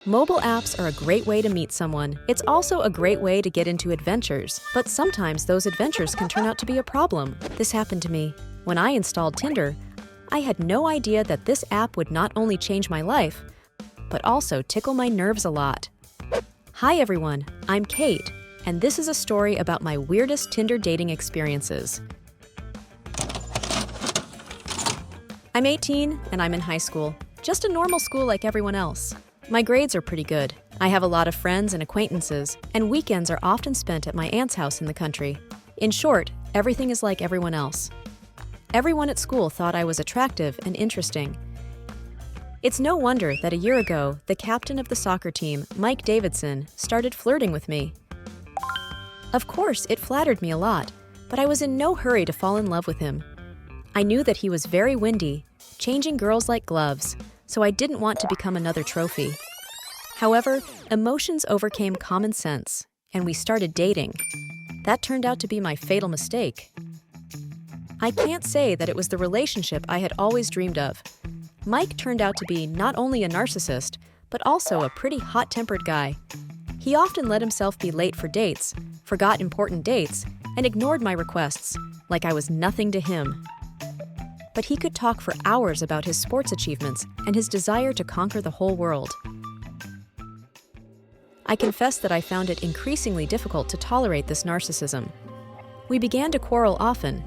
Mobile apps are a great way to meet someone. It's also a great way to get into adventures, but sometimes those adventures can turn out to be a problem. This happened to me. When I installed Tinder, I had no idea that this app would not only change my life, but also tickle my nerves a lot. Hi everyone, I'm Kate, and this is a story about my weirdest Tinder dating experiences. I'm 18 and I'm in high school. Just a normal school like everyone else. My grades are pretty good. I have a lot of friends and acquaintances, and weekends are often spent at my aunt's house in the country. In short, everything is like everyone else. Everyone at school thought I was attractive and interesting. It's no wonder that a year ago, the captain of the soccer team, Mike Davidson, started flirting with me. Of course, it flattered me a lot, but I was in no hurry to fall in love with him. I knew that he was very windy, changing girls like gloves, so I didn't want to become another trophy. However, emotions overcame common sense, and we started dating. That turned out to be my fatal mistake. I can't say that it was the relationship I had always dreamed of. Mike turned out to be not only a narcissist, but also a pretty hot-tempered guy. He often let himself be late for dates, forgot important dates, and ignored my requests, like I was nothing to him. But he could talk for hours about his sports achievements and his desire to conquer the whole world. I confess that I found it increasingly difficult to tolerate this narcissism. We began to quarrel often,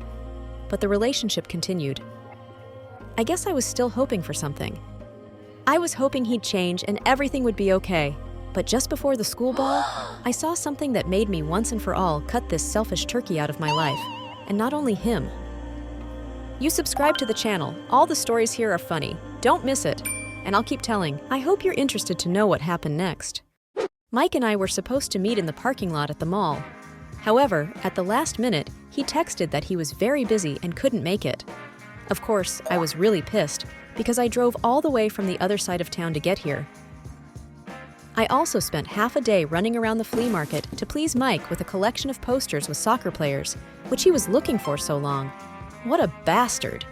but the relationship continued. I guess I was still hoping for something. I was hoping he'd change and everything would be okay. But just before the school ball, I saw something that made me once and for all cut this selfish turkey out of my life. And not only him. You subscribe to the channel. All the stories here are funny. Don't miss it. And I'll keep telling. I hope you're interested to know what happened next. Mike and I were supposed to meet in the parking lot at the mall. However, at the last minute, he texted that he was very busy and couldn't make it. Of course, I was really pissed because I drove all the way from the other side of town to get here. I also spent half a day running around the flea market to please Mike with a collection of posters with soccer players, which he was looking for so long. What a bastard.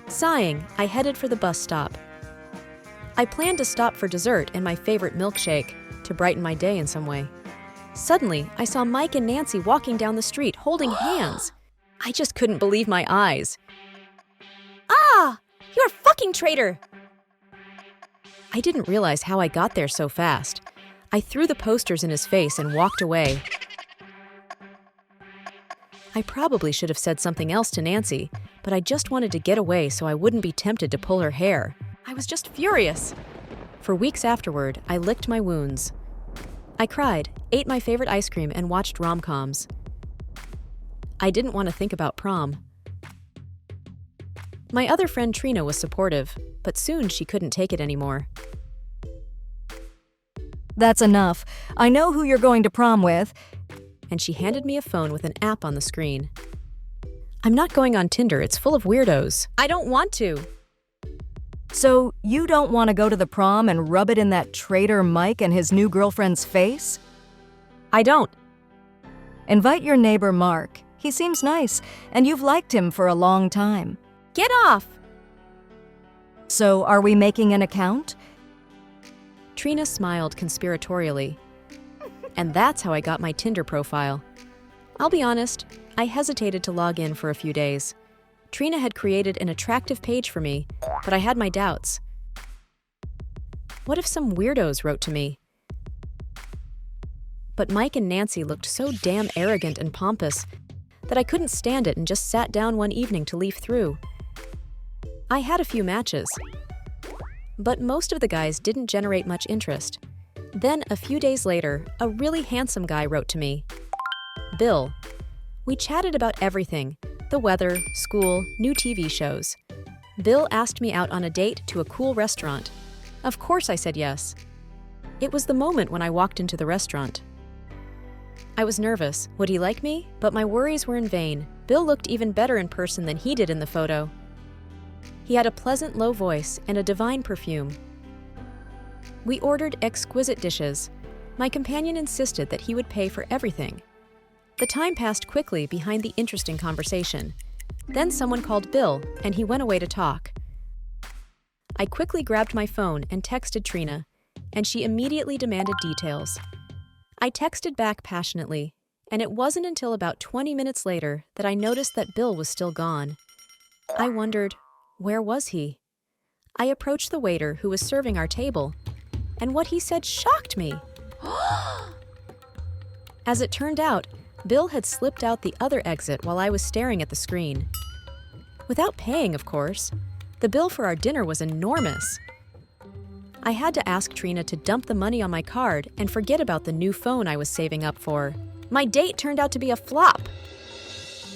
Sighing, I headed for the bus stop. I planned to stop for dessert and my favorite milkshake to brighten my day in some way. Suddenly, I saw Mike and Nancy walking down the street holding hands. I just couldn't believe my eyes. Ah! You're a fucking traitor! I didn't realize how I got there so fast. I threw the posters in his face and walked away. I probably should have said something else to Nancy, but I just wanted to get away so I wouldn't be tempted to pull her hair. I was just furious. For weeks afterward, I licked my wounds. I cried, ate my favorite ice cream, and watched rom-coms. I didn't want to think about prom. My other friend Trina was supportive, but soon she couldn't take it anymore. That's enough. I know who you're going to prom with. And she handed me a phone with an app on the screen. I'm not going on Tinder, it's full of weirdos. I don't want to. So you don't want to go to the prom and rub it in that traitor Mike and his new girlfriend's face? I don't. Invite your neighbor Mark. He seems nice, and you've liked him for a long time. Get off! So are we making an account? Trina smiled conspiratorially. And that's how I got my Tinder profile. I'll be honest, I hesitated to log in for a few days. Trina had created an attractive page for me, but I had my doubts. What if some weirdos wrote to me? But Mike and Nancy looked so damn arrogant and pompous that I couldn't stand it and just sat down one evening to leaf through. I had a few matches, but most of the guys didn't generate much interest. Then, a few days later, a really handsome guy wrote to me. Bill. We chatted about everything, the weather, school, new TV shows. Bill asked me out on a date to a cool restaurant. Of course I said yes. It was the moment when I walked into the restaurant. I was nervous. Would he like me? But my worries were in vain. Bill looked even better in person than he did in the photo. He had a pleasant low voice and a divine perfume. We ordered exquisite dishes. My companion insisted that he would pay for everything. The time passed quickly behind the interesting conversation. Then someone called Bill, and he went away to talk. I quickly grabbed my phone and texted Trina. and she immediately demanded details. I texted back passionately, and it wasn't until about 20 minutes later that I noticed that Bill was still gone. I wondered, where was he? I approached the waiter who was serving our table, and what he said shocked me. As it turned out, Bill had slipped out the other exit while I was staring at the screen. Without paying, of course. The bill for our dinner was enormous. I had to ask Trina to dump the money on my card and forget about the new phone I was saving up for. My date turned out to be a flop.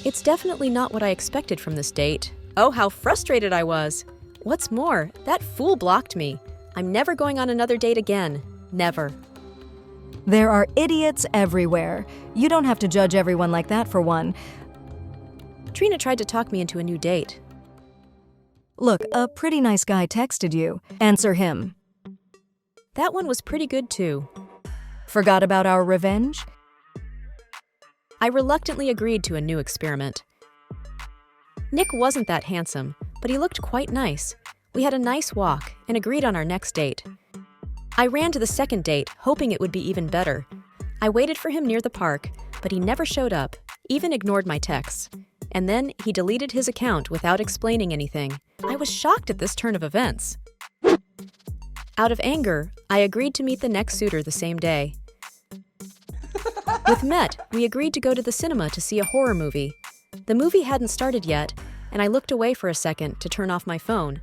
It's definitely not what I expected from this date. Oh, how frustrated I was. What's more, that fool blocked me. I'm never going on another date again. Never. There are idiots everywhere. You don't have to judge everyone like that for one. Trina tried to talk me into a new date. Look, a pretty nice guy texted you. Answer him. That one was pretty good too. Forgot about our revenge? I reluctantly agreed to a new experiment. Nick wasn't that handsome, but he looked quite nice. We had a nice walk and agreed on our next date. I ran to the second date, hoping it would be even better. I waited for him near the park, but he never showed up, even ignored my texts. And then he deleted his account without explaining anything. I was shocked at this turn of events. Out of anger, I agreed to meet the next suitor the same day. With Met, we agreed to go to the cinema to see a horror movie. The movie hadn't started yet, and I looked away for a second to turn off my phone.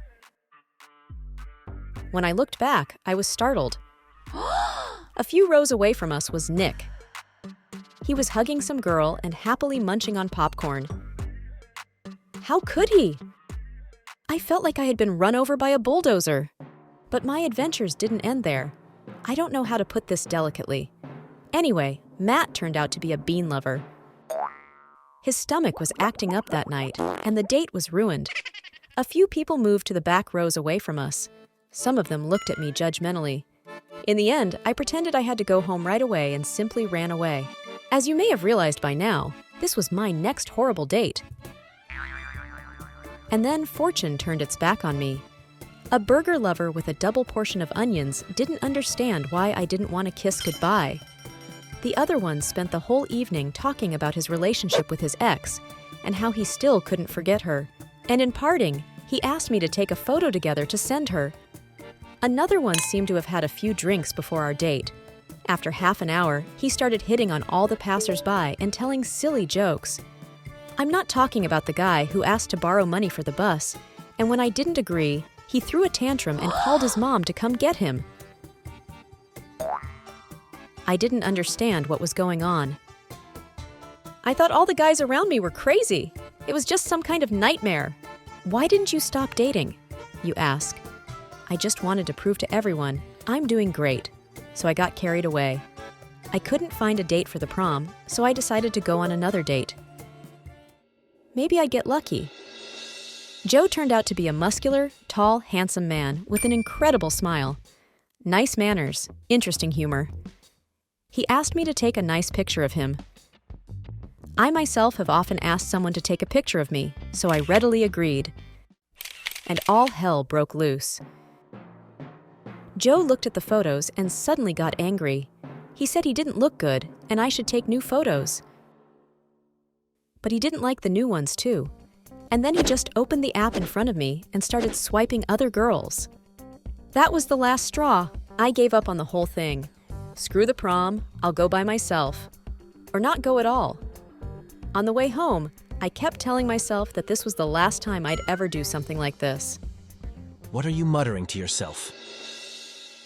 When I looked back, I was startled. A few rows away from us was Nick. He was hugging some girl and happily munching on popcorn. How could he? I felt like I had been run over by a bulldozer. But my adventures didn't end there. I don't know how to put this delicately. Anyway, Matt turned out to be a bean lover. His stomach was acting up that night, and the date was ruined. A few people moved to the back rows away from us. Some of them looked at me judgmentally. In the end, I pretended I had to go home right away and simply ran away. As you may have realized by now, this was my next horrible date. And then fortune turned its back on me. A burger lover with a double portion of onions didn't understand why I didn't want to kiss goodbye. The other one spent the whole evening talking about his relationship with his ex and how he still couldn't forget her. And in parting, he asked me to take a photo together to send her. Another one seemed to have had a few drinks before our date. After half an hour, he started hitting on all the passers-by and telling silly jokes. I'm not talking about the guy who asked to borrow money for the bus, and when I didn't agree, he threw a tantrum and called his mom to come get him. I didn't understand what was going on. I thought all the guys around me were crazy. It was just some kind of nightmare. Why didn't you stop dating? You ask. I just wanted to prove to everyone I'm doing great, so I got carried away. I couldn't find a date for the prom, so I decided to go on another date. Maybe I'd get lucky. Joe turned out to be a muscular, tall, handsome man with an incredible smile. Nice manners, interesting humor. He asked me to take a nice picture of him. I myself have often asked someone to take a picture of me, so I readily agreed. And all hell broke loose. Joe looked at the photos and suddenly got angry. He said he didn't look good and I should take new photos. But he didn't like the new ones too. And then he just opened the app in front of me and started swiping other girls. That was the last straw. I gave up on the whole thing. Screw the prom, I'll go by myself. Or not go at all. On the way home, I kept telling myself that this was the last time I'd ever do something like this. What are you muttering to yourself?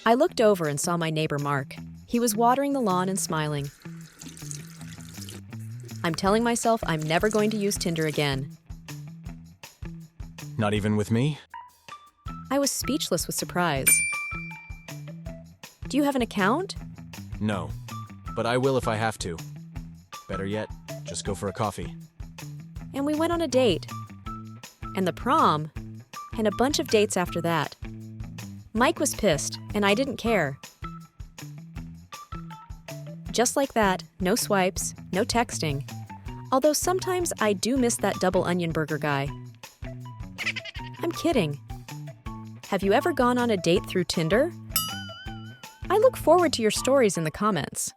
I looked over and saw my neighbor Mark. He was watering the lawn and smiling. I'm telling myself I'm never going to use Tinder again. Not even with me? I was speechless with surprise. Do you have an account? No, but I will if I have to. Better yet, just go for a coffee. And we went on a date. And the prom. And a bunch of dates after that. Mike was pissed, and I didn't care. Just like that, no swipes, no texting. Although sometimes I do miss that double onion burger guy. I'm kidding. Have you ever gone on a date through Tinder? I look forward to your stories in the comments.